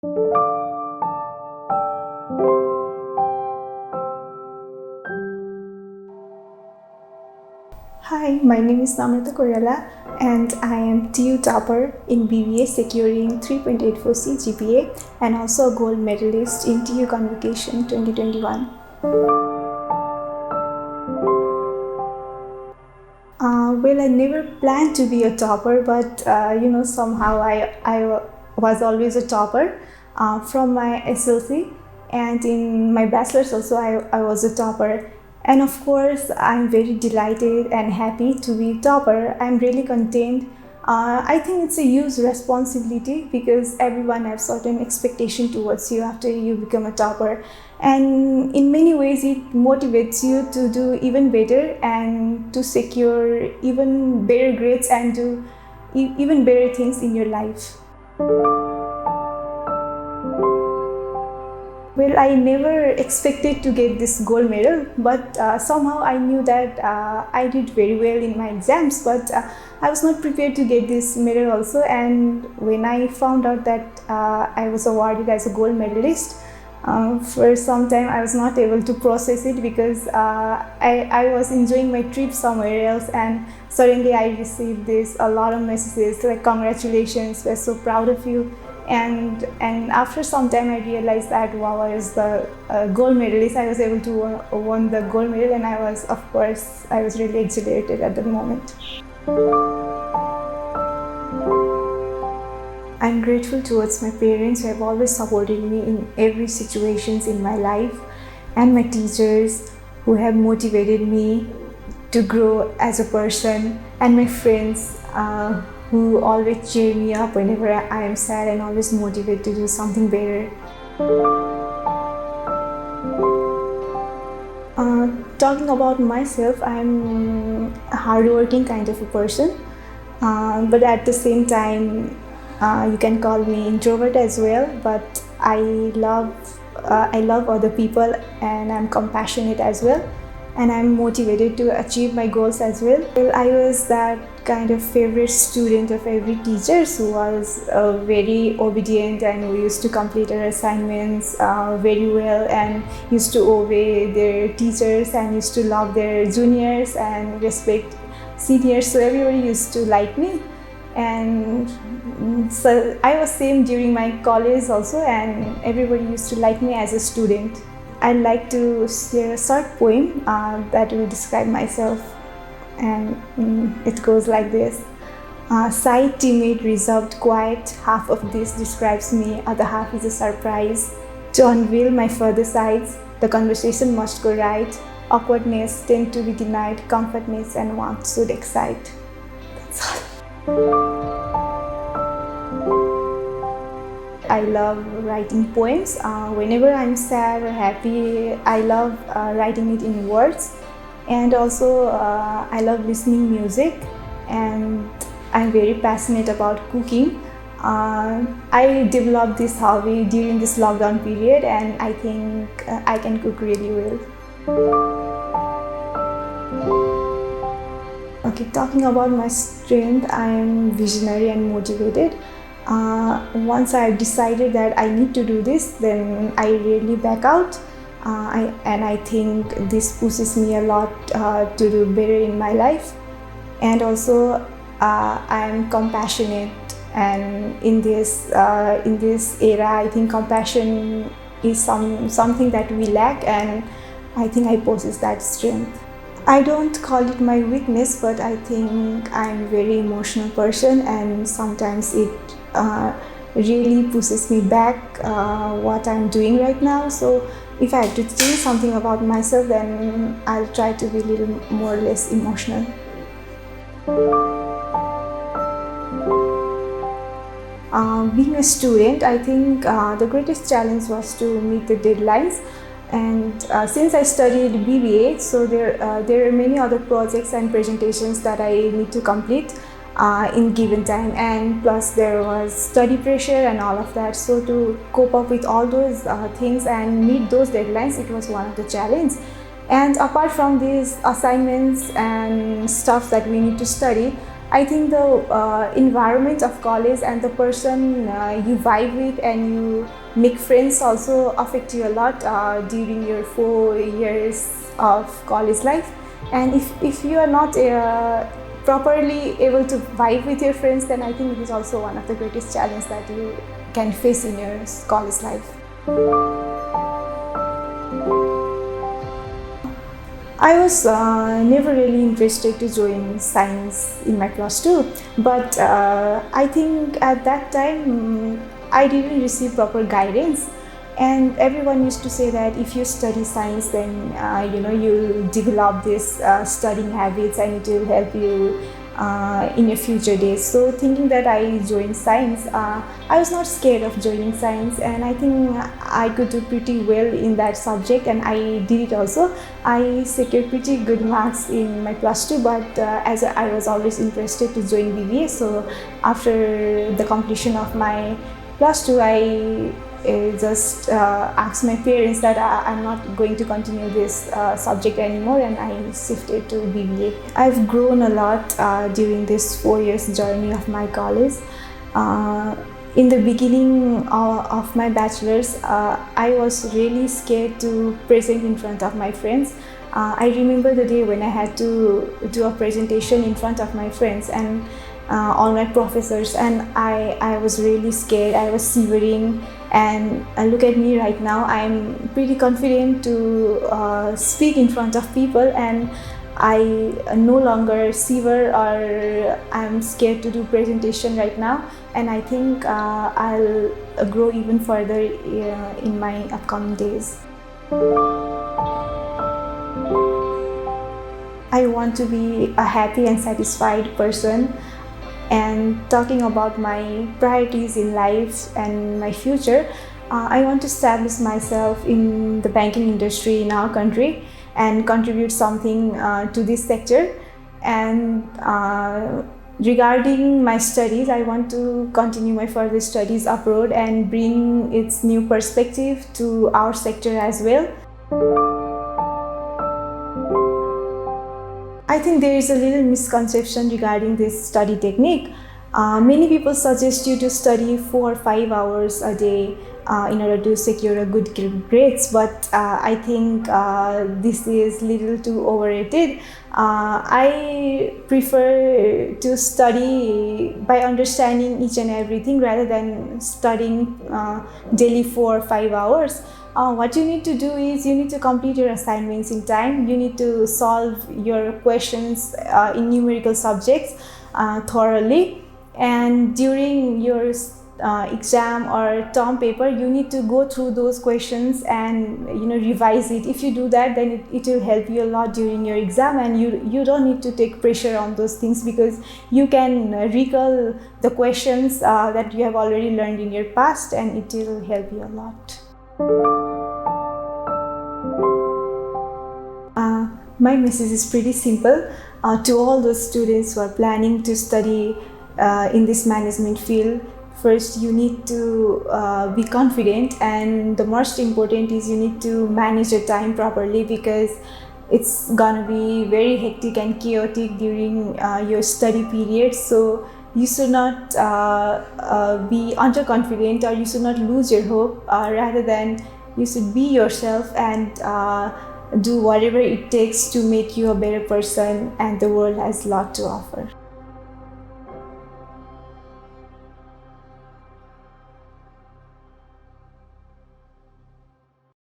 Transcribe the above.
Hi, my name is Namrata Koirala and I am TU Topper in BBA securing 3.84 GPA and also a gold medalist in TU Convocation 2021. Well, I never planned to be a topper, but somehow I was always a topper from my SLC, and in my bachelor's also I was a topper. And of course, I'm very delighted and happy to be topper. I'm really content. I think it's a huge responsibility because everyone has certain expectation towards you after you become a topper. And in many ways, it motivates you to do even better and to secure even better grades and do even better things in your life. Well, I never expected to get this gold medal, but somehow I knew that I did very well in my exams, but I was not prepared to get this medal also. And when I found out that I was awarded as a gold medalist, for some time I was not able to process it because I was enjoying my trip somewhere else, and suddenly I received a lot of messages like congratulations, we're so proud of you. And after some time I realized that wow, I was the gold medalist. I was able to won the gold medal, and I was really exhilarated at that moment. I'm grateful towards my parents who have always supported me in every situations in my life, and my teachers who have motivated me to grow as a person, and my friends who always cheer me up whenever I am sad and always motivate to do something better. Talking about myself, I'm a hardworking kind of a person, but at the same time, you can call me introvert as well. But I love other people, and I'm compassionate as well, and I'm motivated to achieve my goals as well. Well, I was that kind of favorite student of every teacher who was very obedient, and who used to complete our assignments very well, and used to obey their teachers, and used to love their juniors and respect seniors. So everybody used to like me, and so I was same during my college also, and everybody used to like me as a student. I'd like to share a short poem that will describe myself, and it goes like this. Shy, timid, reserved, quiet, half of this describes me, other half is a surprise. To unveil my further sides, the conversation must go right. Awkwardness tend to be denied, comfortness and warmth should excite. That's all. I love writing poems. Whenever I'm sad or happy, I love writing it in words. And also, I love listening music, and I'm very passionate about cooking. I developed this hobby during this lockdown period, and I think I can cook really well. Okay, talking about my strength, I'm visionary and motivated. Once I've decided that I need to do this, then I rarely back out. I think this pushes me a lot to do better in my life. And also, I'm compassionate, and in this era, I think compassion is something that we lack, and I think I possess that strength. I don't call it my weakness, but I think I'm a very emotional person, and sometimes it really pushes me back what I'm doing right now. So if I have to change something about myself, then I'll try to be a little more or less emotional. Being a student, I think the greatest challenge was to meet the deadlines. And since I studied BBA, so there are many other projects and presentations that I need to complete in given time, and plus there was study pressure and all of that. So to cope up with all those things and meet those deadlines, it was one of the challenges. And apart from these assignments and stuff that we need to study, I think the environment of college and the person you vibe with and you make friends also affect you a lot during your 4 years of college life. And if you are not properly able to vibe with your friends, then I think it is also one of the greatest challenges that you can face in your college life. I was never really interested to join science in my class 2, but I think at that time I didn't receive proper guidance, and everyone used to say that if you study science, then you'll develop this studying habits and it will help you in your future days. So thinking that I joined science, I was not scared of joining science, and I think I could do pretty well in that subject, and I did it also. I secured pretty good marks in my plus 2, but as I was always interested to join BBA, so after the completion of my plus 2, I just asked my parents that I'm not going to continue this subject anymore, and I shifted to BBA. I've grown a lot during this 4 years journey of my college. In the beginning of my bachelor's, I was really scared to present in front of my friends. I remember the day when I had to do a presentation in front of my friends and all my professors, and I was really scared. I was shivering, and look at me right now. I'm pretty confident to speak in front of people, and I no longer shiver or I'm scared to do presentation right now, and I think I'll grow even further in my upcoming days. I want to be a happy and satisfied person. And talking about my priorities in life and my future, I want to establish myself in the banking industry in our country and contribute something to this sector. And regarding my studies, I want to continue my further studies abroad and bring its new perspective to our sector as well. I think there is a little misconception regarding this study technique. Many people suggest you to study 4 or 5 hours a day in order to secure a good grades, but I think this is little too overrated. I prefer to study by understanding each and everything rather than studying daily 4 or 5 hours. What you need to do is you need to complete your assignments in time. You need to solve your questions in numerical subjects thoroughly, and during your exam or term paper, you need to go through those questions and revise it. If you do that, then it will help you a lot during your exam, and you don't need to take pressure on those things because you can recall the questions that you have already learned in your past, and it will help you a lot. My message is pretty simple to all those students who are planning to study in this management field. First, you need to be confident, and the most important is you need to manage your time properly, because it's gonna be very hectic and chaotic during your study period. So you should not be underconfident, or you should not lose your hope. Rather than you should be yourself and do whatever it takes to make you a better person, and the world has a lot to offer.